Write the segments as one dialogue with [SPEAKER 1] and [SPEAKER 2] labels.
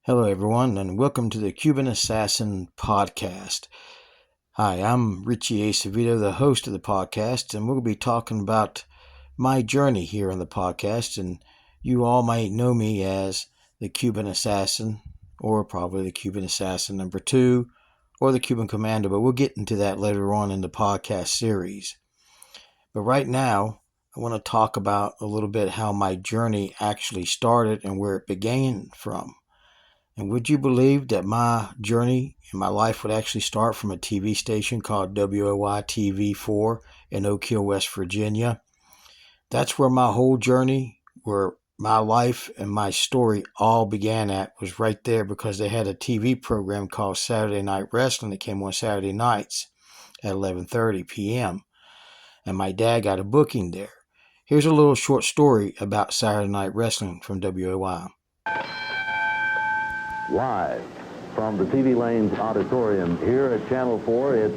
[SPEAKER 1] Hello, everyone, and welcome to the Cuban Assassin podcast. Hi, I'm Richie Acevedo, the host of the podcast, and we'll be talking about my journey here on the podcast. And you all might know me as the Cuban Assassin, or probably the Cuban Assassin number 2, or the Cuban Commander, but we'll get into that later on in the podcast series. But right now, I want to talk about a little bit how my journey actually started and where it began from. And would you believe that my journey in my life would actually start from a TV station called WOY TV4 in Oak Hill, West Virginia? That's where my whole journey, where my life and my story all began at, was right there, because they had a TV program called Saturday Night Wrestling that came on Saturday nights at 11:30 p.m. And my dad got a booking there. Here's a little short story about Saturday Night Wrestling from WOY.
[SPEAKER 2] Live from the TV Lanes Auditorium here at Channel 4, it's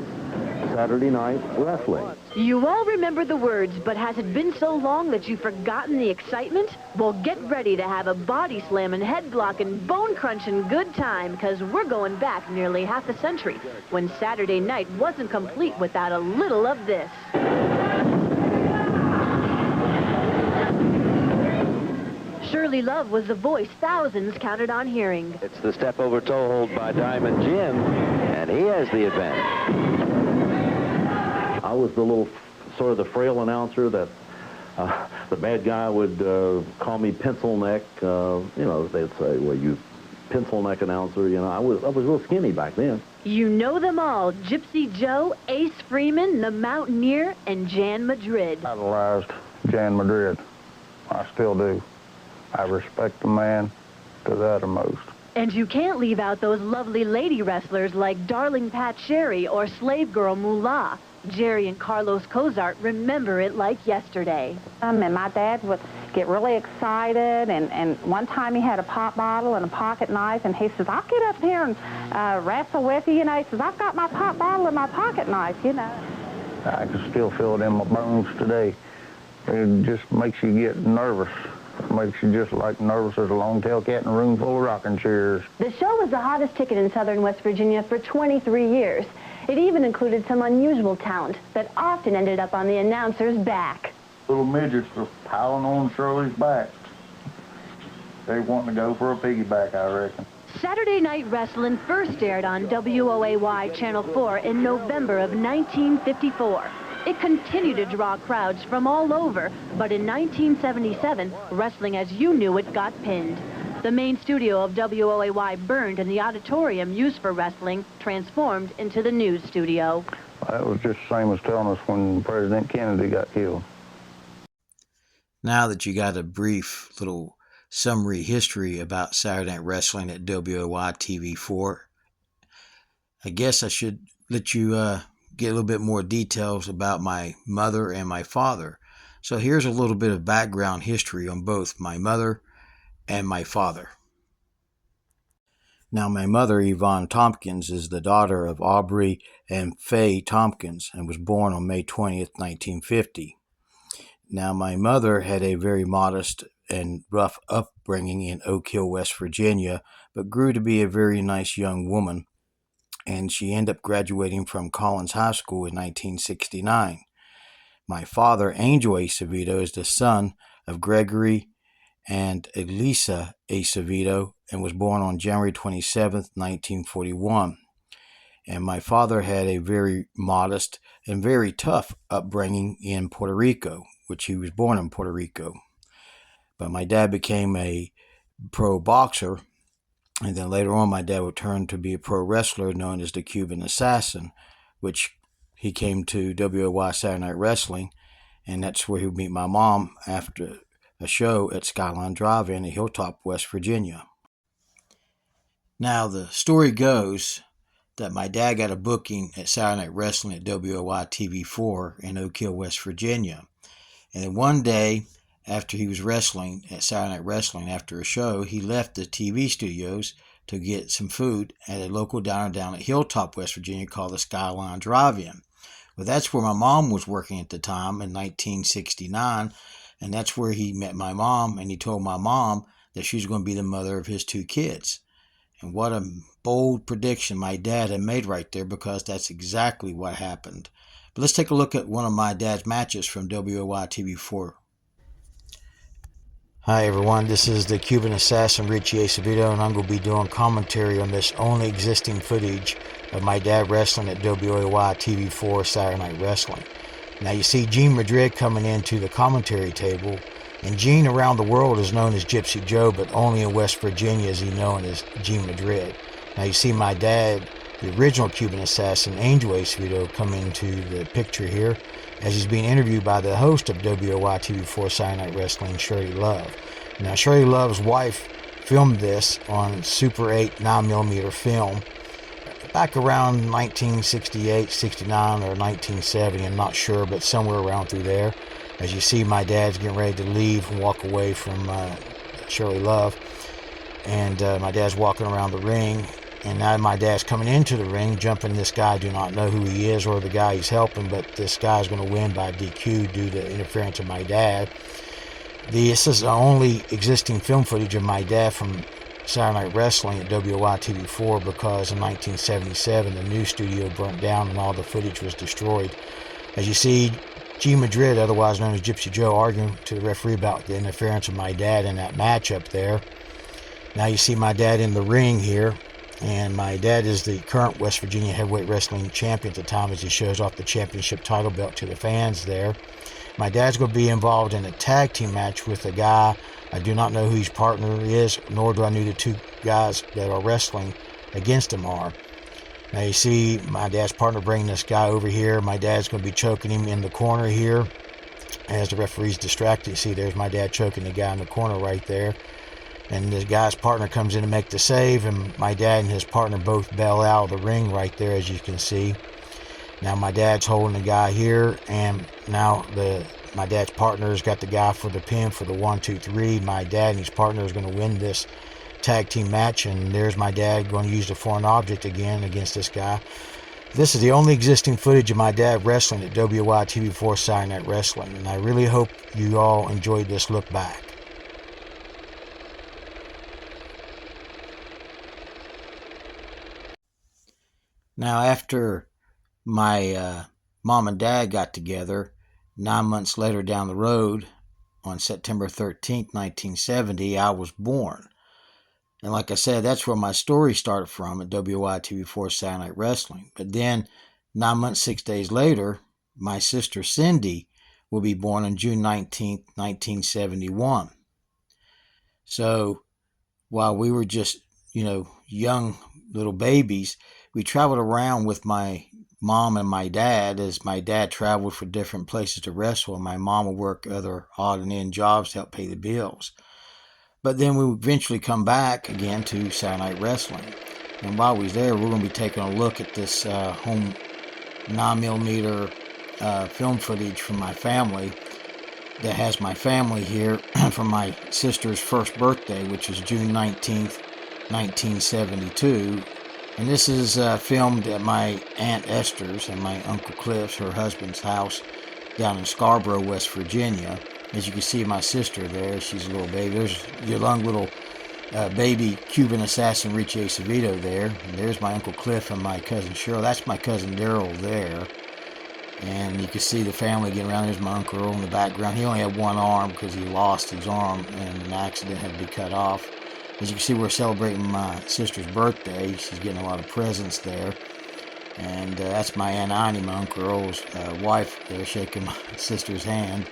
[SPEAKER 2] Saturday Night Wrestling.
[SPEAKER 3] You all remember the words, but has it been so long that you've forgotten the excitement? Well, get ready to have a body slamming, head blocking, bone crunching good time, because we're going back nearly half a century, when Saturday night wasn't complete without a little of this. Shirley Love was the voice thousands counted on hearing.
[SPEAKER 4] It's the step over toe hold by Diamond Jim, and he has the advantage.
[SPEAKER 2] I was the little, sort of the frail announcer that the bad guy would call me pencil neck. They'd say, well, you pencil neck announcer. I was real skinny back then.
[SPEAKER 3] You know them all: Gypsy Joe, Ace Freeman, the Mountaineer, and Jan Madrid.
[SPEAKER 5] Idolized Jan Madrid. I still do. I respect the man to the uttermost.
[SPEAKER 3] And you can't leave out those lovely lady wrestlers like Darling Pat Sherry or Slave Girl Moolah. Jerry and Carlos Cozart remember it like yesterday.
[SPEAKER 6] And my dad would get really excited, and one time he had a pop bottle and a pocket knife, and he says, I'll get up here and wrestle with you, He says, I've got my pop bottle and my pocket knife,
[SPEAKER 5] I can still feel it in my bones today. It just makes you get nervous. Makes you just like nervous as a long-tailed cat in a room full of rocking chairs.
[SPEAKER 3] The show was the hottest ticket in southern West Virginia for 23 years. It even included some unusual talent that often ended up on the announcer's back.
[SPEAKER 5] Little midgets were piling on Shirley's back. They wanting to go for a piggyback, I reckon.
[SPEAKER 3] Saturday Night Wrestling first aired on WOAY Channel 4 in November of 1954. It continued to draw crowds from all over, but in 1977, wrestling as you knew it got pinned. The main studio of WOAY burned, and the auditorium used for wrestling transformed into the news studio.
[SPEAKER 5] That was just the same as telling us when President Kennedy got killed.
[SPEAKER 1] Now that you got a brief little summary history about Saturday Night Wrestling at WOY TV4, I guess I should let you get a little bit more details about my mother and my father. So here's a little bit of background history on both my mother and my father. Now, my mother, Yvonne Tompkins, is the daughter of Aubrey and Faye Tompkins and was born on May 20th, 1950. Now, my mother had a very modest and rough upbringing in Oak Hill, West Virginia, but grew to be a very nice young woman, and she ended up graduating from Collins High School in 1969. My father, Angel Acevedo, is the son of Gregory and Elisa Acevedo and was born on January 27, 1941. And my father had a very modest and very tough upbringing in Puerto Rico, which he was born in Puerto Rico. But my dad became a pro boxer, and then later on my dad would turn to be a pro wrestler known as the Cuban Assassin, which he came to WOY Saturday Night Wrestling, and that's where he would meet my mom after a show at Skyline Drive-In in Hilltop, West Virginia. Now, the story goes that my dad got a booking at Saturday Night Wrestling at WOY TV4 in Oak Hill, West Virginia. And then one day, after he was wrestling at Saturday Night Wrestling after a show, he left the TV studios to get some food at a local diner down at Hilltop, West Virginia called the Skyline Drive-In. Well, that's where my mom was working at the time in 1969, and that's where he met my mom, and he told my mom that she was going to be the mother of his two kids. And what a bold prediction my dad had made right there, because that's exactly what happened. But let's take a look at one of my dad's matches from WOY TV4. Hi everyone, this is the Cuban assassin Richie Acevedo, and I'm going to be doing commentary on this only existing footage of my dad wrestling at WOY TV4 Saturday Night Wrestling. Now you see Gene Madrid coming into the commentary table, and Gene around the world is known as Gypsy Joe, but only in West Virginia is he known as Gene Madrid. Now you see my dad, the original Cuban assassin, Angel Acevedo, come into the picture here as he's being interviewed by the host of WOY TV4 Saturday Night Wrestling, Shirley Love. Now Shirley Love's wife filmed this on Super 8 9mm film back around 1968, 69, or 1970, I'm not sure, but somewhere around through there. As you see, my dad's getting ready to leave and walk away from Shirley Love. And my dad's walking around the ring. And now my dad's coming into the ring, jumping this guy. I do not know who he is or the guy he's helping, but this guy's going to win by DQ due to interference of my dad. This is the only existing film footage of my dad from Saturday Night Wrestling at WOY TV4, because in 1977 the news studio burnt down and all the footage was destroyed. As you see, Gene Madrid, otherwise known as Gypsy Joe, arguing to the referee about the interference of my dad in that match up there. Now you see my dad in the ring here, and my dad is the current West Virginia heavyweight wrestling champion at the time, as he shows off the championship title belt to the fans there. My dad's going to be involved in a tag team match with a guy. I do not know who his partner is, nor do I know the two guys that are wrestling against him are. Now you see my dad's partner bringing this guy over here. My dad's going to be choking him in the corner here as the referee's distracted. You see there's my dad choking the guy in the corner right there. And the guy's partner comes in to make the save, and my dad and his partner both bail out of the ring right there, as you can see. Now my dad's holding the guy here, and now my dad's partner has got the guy for the pin for the 1, 2, 3. My dad and his partner is going to win this tag team match, and there's my dad going to use the foreign object again against this guy. This is the only existing footage of my dad wrestling at WOY TV4 Saturday Night Wrestling, and I really hope you all enjoyed this look back. Now after my mom and dad got together 9 months later down the road, on September 13th, 1970, I was born. And like I said, that's where my story started from at WOY TV4 Saturday Night Wrestling. But then 9 months, 6 days later, my sister Cindy will be born on June 19th, 1971. So while we were just, young little babies, we traveled around with my mom and my dad, as my dad traveled for different places to wrestle, and my mom would work other odd and end jobs to help pay the bills. But then we would eventually come back again to Saturday Night Wrestling. And while we was there, we're going to be taking a look at this home 9mm film footage from my family that has my family here from my sister's first birthday, which is June 19th, 1972. And this is filmed at my Aunt Esther's and my Uncle Cliff's, her husband's house, down in Scarborough, West Virginia. As you can see my sister there, she's a little baby. There's your young little baby Cuban assassin Richie Acevedo there. And there's my Uncle Cliff and my cousin Cheryl. That's my cousin Daryl there. And you can see the family getting around. There's my Uncle Earl in the background. He only had one arm because he lost his arm and an accident had to be cut off. As you can see, we're celebrating my sister's birthday. She's getting a lot of presents there. And that's my Aunt Annie, my Uncle Earl's wife there, shaking my sister's hand.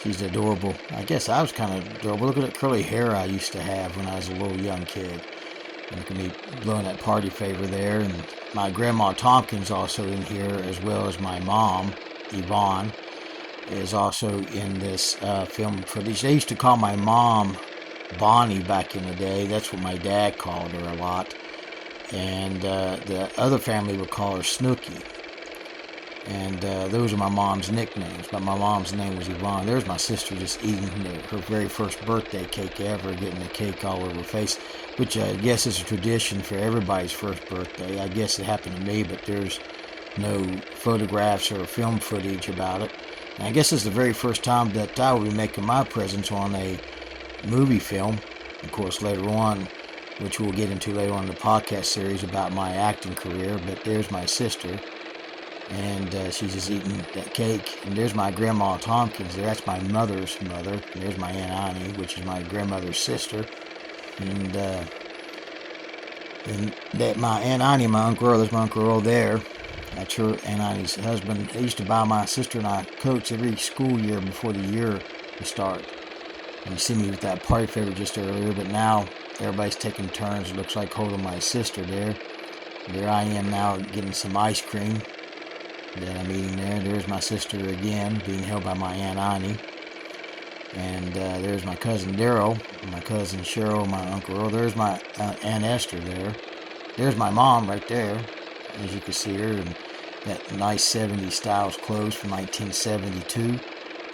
[SPEAKER 1] She's adorable. I guess I was kind of adorable. Look at that curly hair I used to have when I was a little young kid. And look at me blowing that party favor there. And my grandma Tompkins also in here, as well as my mom, Yvonne, is also in this film footage. They used to call my mom Bonnie back in the day. That's what my dad called her a lot. And the other family would call her Snooky. And those are my mom's nicknames. But my mom's name was Yvonne. There's my sister just eating her very first birthday cake ever, getting the cake all over her face, which I guess is a tradition for everybody's first birthday. I guess it happened to me, but there's no photographs or film footage about it. And I guess it's the very first time that I will be making my presence on a movie film. Of course, later on, which we'll get into later on in the podcast series about my acting career. But there's my sister, and she's just eating that cake. And there's my grandma Tompkins. That's my mother's mother. And there's my Aunt Annie, which is my grandmother's sister. And that my Aunt Annie, my Uncle Earl, there's my Uncle Earl there. That's her, Aunt Annie's husband. They used to buy my sister and I coats every school year before the year would start. And you see me with that party favor just earlier, but now everybody's taking turns. It looks like holding my sister there. There I am now getting some ice cream that I'm eating there. There's my sister again, being held by my Aunt Annie. And there's my cousin Daryl, my cousin Cheryl, my Uncle Earl. There's my Aunt Esther there. There's my mom right there, as you can see her, in that nice 70s styles clothes from 1972.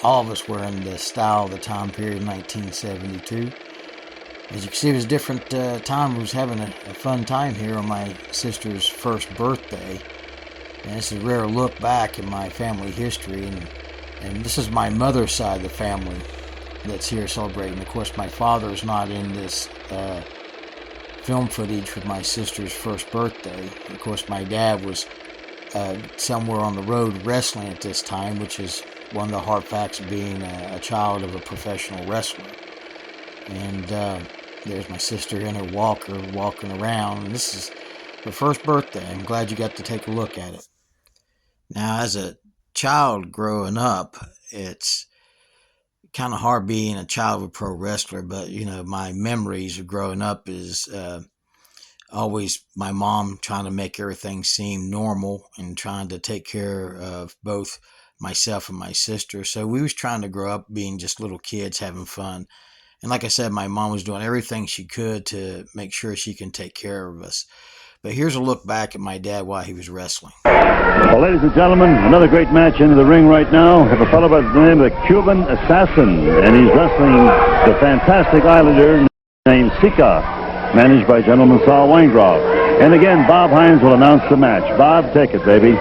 [SPEAKER 1] All of us were in the style of the time period, 1972. As you can see, it was a different time. We was having a fun time here on my sister's first birthday. And this is a rare look back in my family history. And this is my mother's side of the family that's here celebrating. Of course, my father's not in this film footage with my sister's first birthday. Of course, my dad was somewhere on the road wrestling at this time, which is one of the hard facts of being a child of a professional wrestler. And there's my sister in her walker walking around. And this is her first birthday. I'm glad you got to take a look at it. Now, as a child growing up, it's kind of hard being a child of a pro wrestler, but you know, my memories of growing up is always my mom trying to make everything seem normal and trying to take care of both myself and my sister. So we was trying to grow up being just little kids having fun. And like I said, my mom was doing everything she could to make sure she can take care of us. But here's a look back at my dad while he was wrestling.
[SPEAKER 7] Well, ladies and gentlemen, another great match into the ring right now. We have a fellow by the name of the Cuban Assassin, and he's wrestling the fantastic Islander named Sika, managed by gentleman Saul Weingroff. And again, Bob Hines will announce the match. Bob, take it, baby.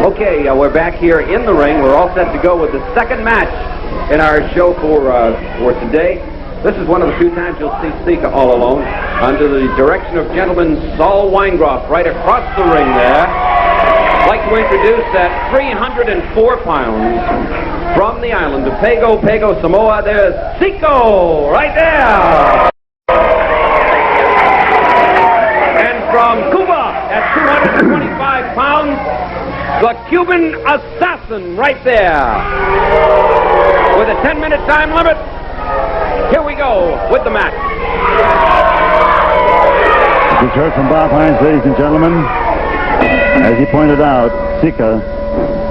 [SPEAKER 4] Okay, we're back here in the ring. We're all set to go with the second match in our show for today. This is one of the few times you'll see Sika all alone, under the direction of gentleman Saul Weingroff, right across the ring there. I'd like to introduce at 304 pounds from the island of Pago, Samoa, there's Siko, right there. And from Cuba at 225 pounds, the Cuban Assassin, right there. With a 10-minute time limit, here we go with the match.
[SPEAKER 7] We've heard from Bob Hines, ladies and gentlemen. As he pointed out, Sika,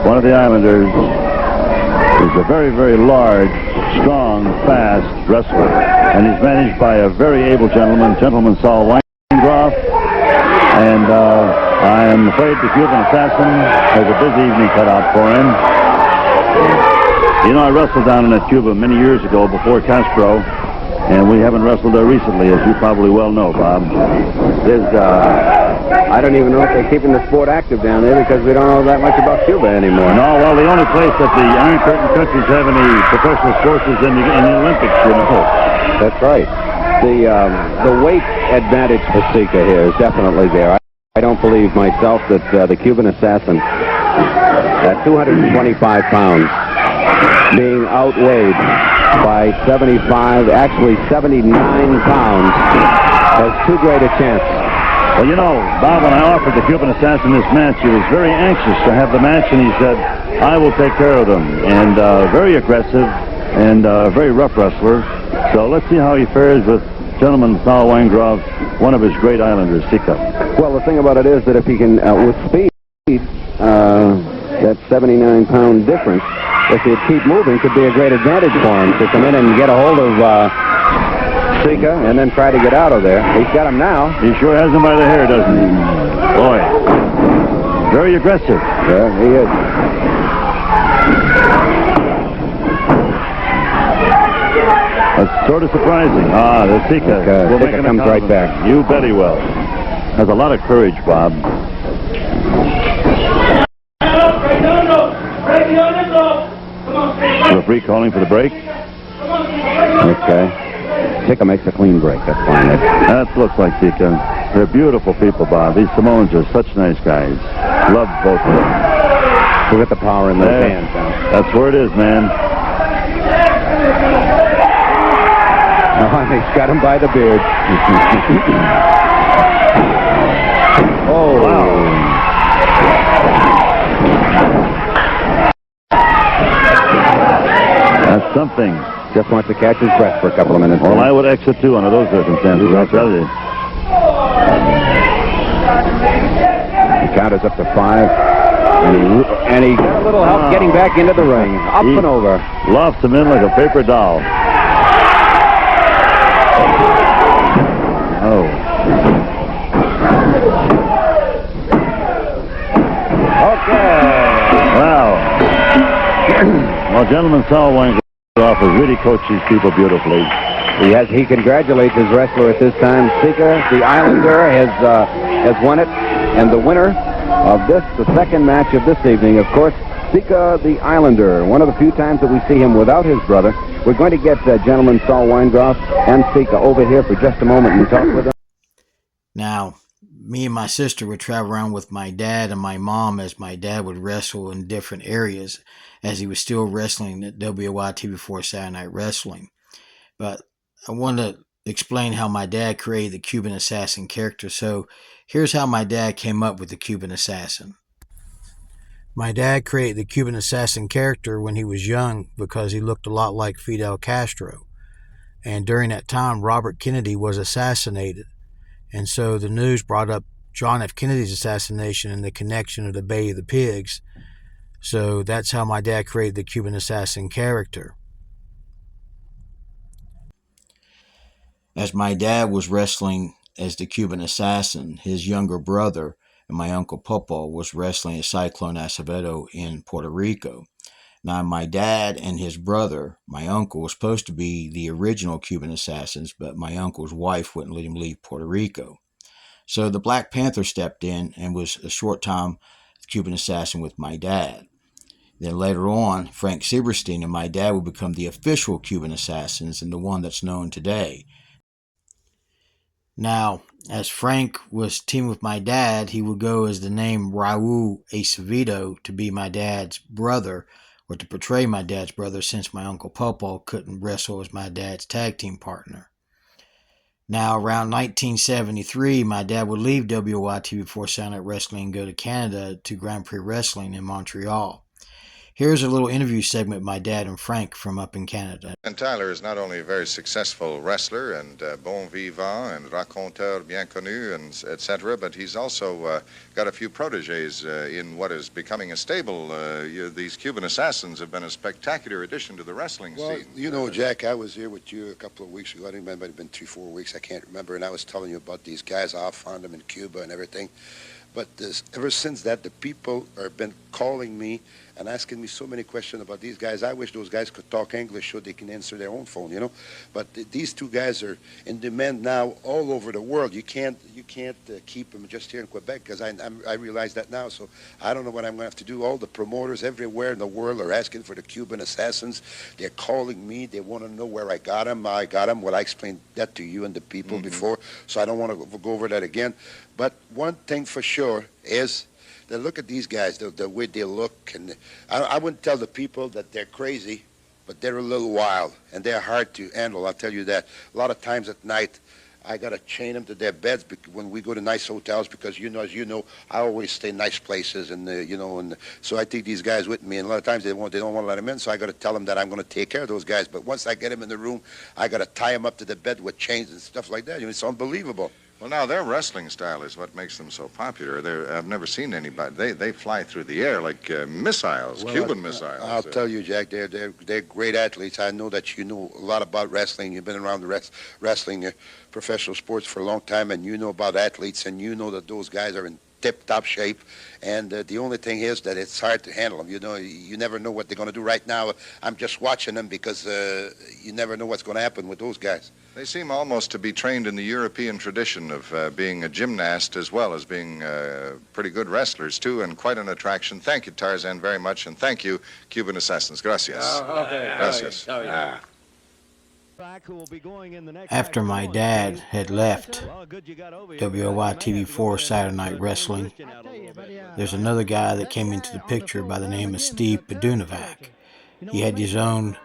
[SPEAKER 7] one of the Islanders, is a very, very large, strong, fast wrestler. And he's managed by a very able gentleman Saul Weingroff. And I am afraid the Cuban Assassin has a busy evening cut out for him. You know, I wrestled down in Cuba many years ago before Castro, and we haven't wrestled there recently, as you probably well know, Bob.
[SPEAKER 4] I don't even know if they're keeping the sport active down there because we don't know that much about Cuba anymore.
[SPEAKER 7] No, well, the only place that the Iron Curtain countries have any professional sports is in the Olympics, you know.
[SPEAKER 4] That's right. The weight advantage for Sika here is definitely there. I don't believe myself that the Cuban Assassin, at 225 pounds, being outweighed by 75, actually 79 pounds, has too great a chance.
[SPEAKER 7] Well, you know, Bob, when I offered the Cuban Assassin this match, he was very anxious to have the match, and he said, I will take care of them. And very aggressive and very rough wrestler. So let's see how he fares with gentleman Saul Weingroff, one of his great Islanders, Sika.
[SPEAKER 4] Well, the thing about it is that if he can, with speed, that 79-pound difference, if he'd keep moving, could be a great advantage for him to come in and get a hold of Sika and then try to get out of there. He's got him now.
[SPEAKER 7] He sure has him by the hair, doesn't he? Boy, very aggressive.
[SPEAKER 4] Yeah, he is.
[SPEAKER 7] That's sort of surprising. The Sika.
[SPEAKER 4] Sika comes right back.
[SPEAKER 7] You bet he will. Has a lot of courage, Bob. The referee calling for the break.
[SPEAKER 4] Okay. Sika makes a clean break. That's fine.
[SPEAKER 7] That looks like Sika. They're beautiful people, Bob. These Samoans are such nice guys. Love both of them.
[SPEAKER 4] Look at the power in those hands.
[SPEAKER 7] That's where it is, man.
[SPEAKER 4] Oh, he's got him by the beard. Oh,
[SPEAKER 7] wow. That's something.
[SPEAKER 4] Just wants to catch his breath for a couple of minutes.
[SPEAKER 7] Well, I would exit too under those circumstances, I'll tell you.
[SPEAKER 4] The count is up to 5. And he got a little help getting back into the ring. Up and over.
[SPEAKER 7] Lofts him in like a paper doll. Oh.
[SPEAKER 4] Okay.
[SPEAKER 7] Wow. Well, gentleman, Saul Weingroff has really coached these people beautifully.
[SPEAKER 4] He congratulates his wrestler at this time. Sika, the Islander, has won it. And the winner of this, the second match of this evening, of course, Sika, the Islander. One of the few times that we see him without his brother. We're going to get gentleman Saul Weingroff and Sika over here for just a moment and talk with them.
[SPEAKER 1] Now, me and my sister would travel around with my dad and my mom as my dad would wrestle in different areas as he was still wrestling at WYT4 Saturday Night Wrestling. But I want to explain how my dad created the Cuban Assassin character. So here's how my dad came up with the Cuban Assassin. My dad created the Cuban Assassin character when he was young because he looked a lot like Fidel Castro. And during that time, Robert Kennedy was assassinated. And so the news brought up John F. Kennedy's assassination and the connection of the Bay of the Pigs. So that's how my dad created the Cuban Assassin character. As my dad was wrestling as the Cuban Assassin, his younger brother and my Uncle Popo was wrestling as Cyclone Acevedo in Puerto Rico. Now, my dad and his brother, my uncle, was supposed to be the original Cuban Assassins, but my uncle's wife wouldn't let him leave Puerto Rico. So the Black Panther stepped in and was a short time Cuban Assassin with my dad. Then later on, Frank Sieberstein and my dad would become the official Cuban Assassins and the one that's known today. Now, as Frank was teaming with my dad, he would go as the name Raul Acevedo to be my dad's brother, or to portray my dad's brother, since my Uncle Popo couldn't wrestle as my dad's tag team partner. Now, around 1973, my dad would leave WYT4 Saturday Night Wrestling and go to Canada to Grand Prix Wrestling in Montreal. Here's a little interview segment with my dad and Frank from up in Canada.
[SPEAKER 8] And Tyler is not only a very successful wrestler and bon vivant and raconteur bien connu, and etc., but he's also got a few protégés in what is becoming a stable. These Cuban Assassins have been a spectacular addition to the wrestling scene.
[SPEAKER 9] You know, Jack, I was here with you a couple of weeks ago. I don't remember, it had been 3-4 weeks, I can't remember, and I was telling you about these guys. I found them in Cuba and everything. But ever since that, the people have been calling me and asking me so many questions about these guys. I wish those guys could talk English so they can answer their own phone, you know. But these two guys are in demand now all over the world. You can't keep them just here in Quebec, because I realize that now. So I don't know what I'm going to have to do. All the promoters everywhere in the world are asking for the Cuban Assassins. They're calling me. They want to know where I got them. Well, I explained that to you and the people before, so I don't want to go over that again. But one thing for sure is that look at these guys, the way they look. And I wouldn't tell the people that they're crazy, but they're a little wild, and they're hard to handle, I'll tell you that. A lot of times at night, I got to chain them to their beds when we go to nice hotels, because, as you know, I always stay in nice places, and, and so I take these guys with me, and a lot of times they don't want to let them in, so I got to tell them that I'm going to take care of those guys. But once I get them in the room, I got to tie them up to the bed with chains and stuff like that. It's unbelievable.
[SPEAKER 8] Well, now, their wrestling style is what makes them so popular. I've never seen anybody. They fly through the air like missiles, well, Cuban missiles.
[SPEAKER 9] I'll tell you, Jack, they're great athletes. I know that you know a lot about wrestling. You've been around the wrestling professional sports for a long time, and you know about athletes, and you know that those guys are in tip-top shape. And the only thing is that it's hard to handle them. You never know what they're going to do. Right now, I'm just watching them because you never know what's going to happen with those guys.
[SPEAKER 8] They seem almost to be trained in the European tradition of being a gymnast as well as being pretty good wrestlers, too, and quite an attraction. Thank you, Tarzan, very much, and thank you, Cuban Assassins. Gracias.
[SPEAKER 10] Okay.
[SPEAKER 8] Gracias.
[SPEAKER 10] Oh, yeah.
[SPEAKER 1] After my dad had left WOY TV4 Saturday Night Wrestling, there's another guy that came into the picture by the name of Steve Padunovac. He had his own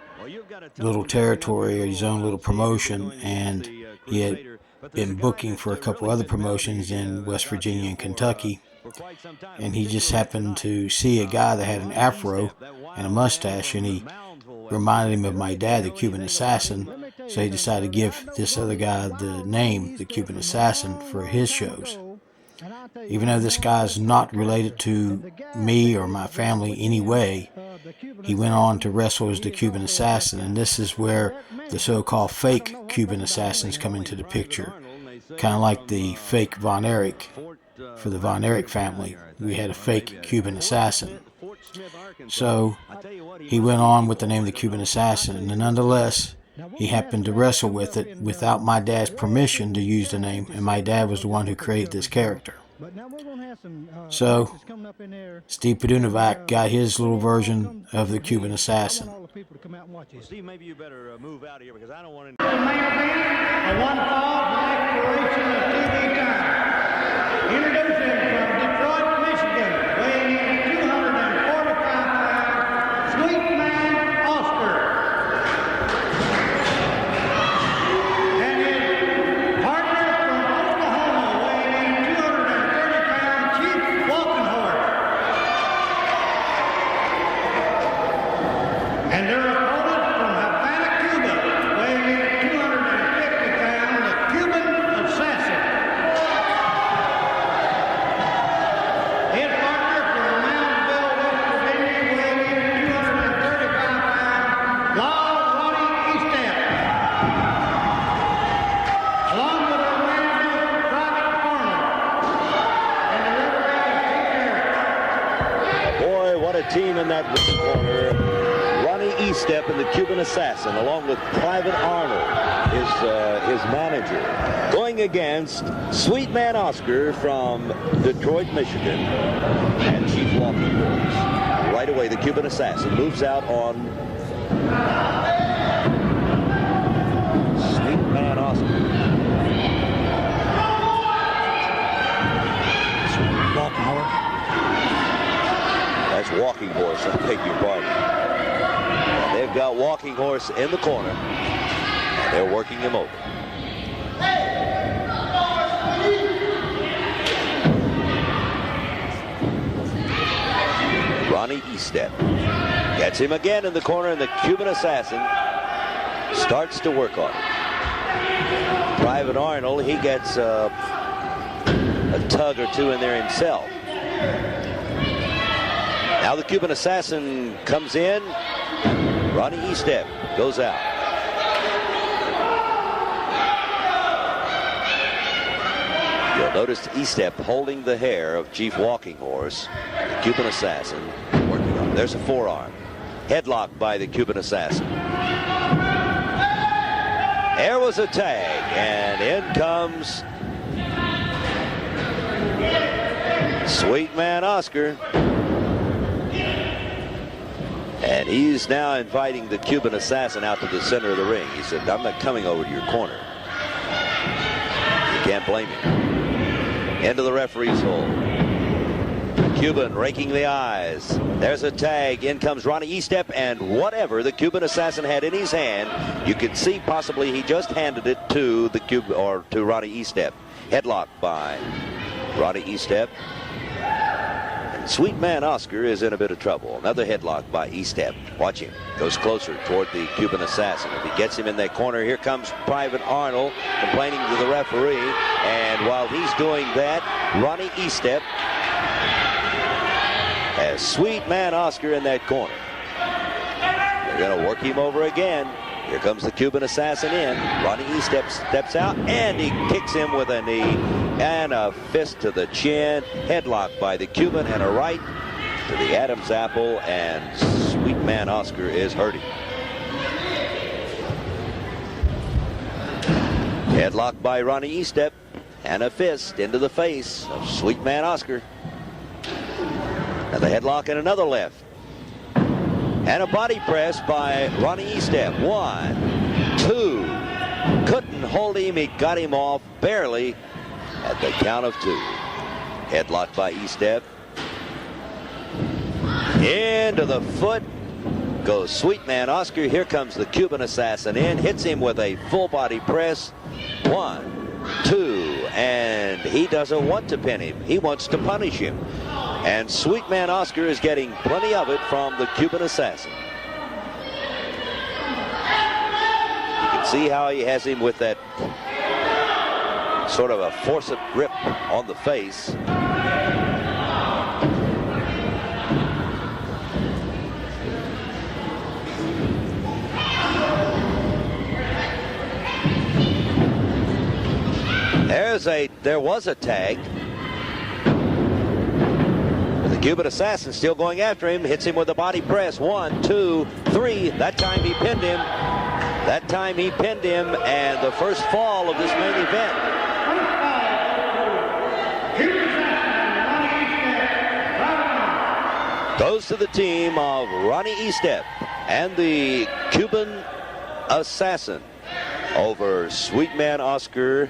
[SPEAKER 1] little territory, or his own little promotion, and he had been booking for a couple other promotions in West Virginia and Kentucky. And he just happened to see a guy that had an afro and a mustache, and he reminded him of my dad, the Cuban Assassin, so he decided to give this other guy the name, the Cuban Assassin, for his shows. Even though this guy's not related to me or my family in any way, he went on to wrestle as the Cuban Assassin, and this is where the so-called fake Cuban Assassins come into the picture. Kind of like the fake Von Erich for the Von Erich family. We had a fake Cuban Assassin. So he went on with the name of the Cuban Assassin, and nonetheless, he happened to wrestle with it without my dad's permission to use the name, and my dad was the one who created this character. So Steve Padunovac got his little version of the Cuban Assassin.
[SPEAKER 10] Steve, maybe you better move out of here because I don't want to. The main event, a one fall for expiration of TV time. Introducing from Detroit, Michigan, weighing in 245 pounds, Sweet Man Oscar. And his partner from Oklahoma, weighing in 230 pounds, Chief Walking Horse. And their opponent from Havana, Cuba, weighing in 250 pounds, the Cuban Assassin. His partner from Moundsville, West Virginia, weighing in 235 pounds, Ronnie Eastep. Along with their manager, Private Arnold. And the referee,
[SPEAKER 2] Boy, what a team in that corner. Ronnie Eastep and the Cuban Assassin, along with Private Arnold, his manager, going against Sweet Man Oscar from Detroit, Michigan, and Chief Walking Horse. Right away, the Cuban Assassin moves out on Sweet Man Oscar.
[SPEAKER 10] Walking Horse.
[SPEAKER 2] That's Walking Horse, I beg your pardon. They've got Walking Horse in the corner, and they're working him over. Ronnie Eastep gets him again in the corner, and the Cuban Assassin starts to work on it. Private Arnold, he gets a tug or two in there himself. Now the Cuban Assassin comes in. Ronnie Eastep goes out. You'll notice Eastep holding the hair of Chief Walking Horse. The Cuban Assassin working on it. There's a forearm. Headlock by the Cuban Assassin. There was a tag, and in comes Sweet Man Oscar. And he's now inviting the Cuban Assassin out to the center of the ring. He said, I'm not coming over to your corner. You can't blame him. Into the referee's hole. Cuban raking the eyes. There's a tag. In comes Ronnie Eastep, and whatever the Cuban Assassin had in his hand, you could see possibly he just handed it to the to Ronnie Eastep. Headlock by Ronnie Eastep. Sweet Man Oscar is in a bit of trouble. Another headlock by Eastep. Watch him. Goes closer toward the Cuban Assassin. If he gets him in that corner, here comes Private Arnold complaining to the referee. And while he's doing that, Ronnie Eastep has Sweet Man Oscar in that corner. They're going to work him over again. Here comes the Cuban Assassin in. Ronnie Eastep steps out, and he kicks him with a knee and a fist to the chin. Headlock by the Cuban, and a right to the Adam's apple, and Sweet Man Oscar is hurting. Headlock by Ronnie Eastep, and a fist into the face of Sweet Man Oscar. Another headlock and another left. And a body press by Ronnie Eastep. 1, 2,
[SPEAKER 11] couldn't hold him. He got him off barely at the count of 2. Headlock by Estep. Into the foot goes Sweet Man Oscar. Here comes the Cuban Assassin in. Hits him with a full body press. 1, 2, and he doesn't want to pin him. He wants to punish him. And Sweet Man Oscar is getting plenty of it from the Cuban Assassin. You can see how he has him with that sort of a forceps grip on the face. There was a tag. The Cuban Assassin still going after him. Hits him with a body press. 1, 2, 3. That time he pinned him. And the first fall of this main event. Goes to the team of Ronnie Estep and the Cuban Assassin over Sweet Man Oscar.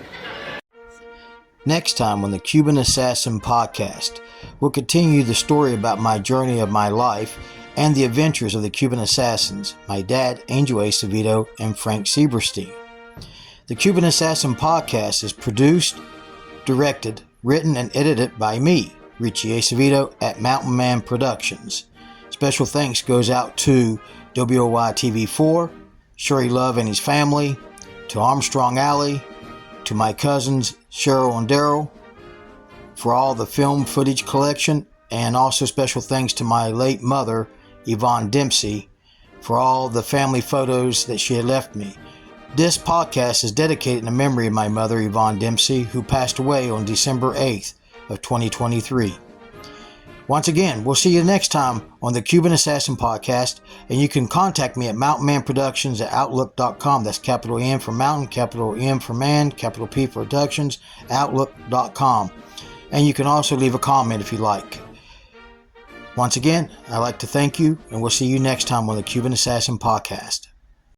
[SPEAKER 1] Next time on the Cuban Assassin podcast, we'll continue the story about my journey of my life and the adventures of the Cuban Assassins, my dad, Angel Acevedo, and Frank Sieberstein. The Cuban Assassin podcast is produced, directed, written, and edited by me, Richie Acevedo, at Mountain Man Productions. Special thanks goes out to WOY TV4, Sherry Love and his family, to Armstrong Alley, to my cousins Cheryl and Daryl for all the film footage collection, and also special thanks to my late mother, Yvonne Dempsey, for all the family photos that she had left me. This podcast is dedicated in the memory of my mother, Yvonne Dempsey, who passed away on December 8th of 2023. Once again, we'll see you next time on the Cuban Assassin podcast, and you can contact me at Mountain Man Productions at Outlook.com. That's capital M for Mountain, capital M for Man, capital P for Productions, Outlook.com. And you can also leave a comment if you like. Once again, I'd like to thank you, and we'll see you next time on the Cuban Assassin podcast.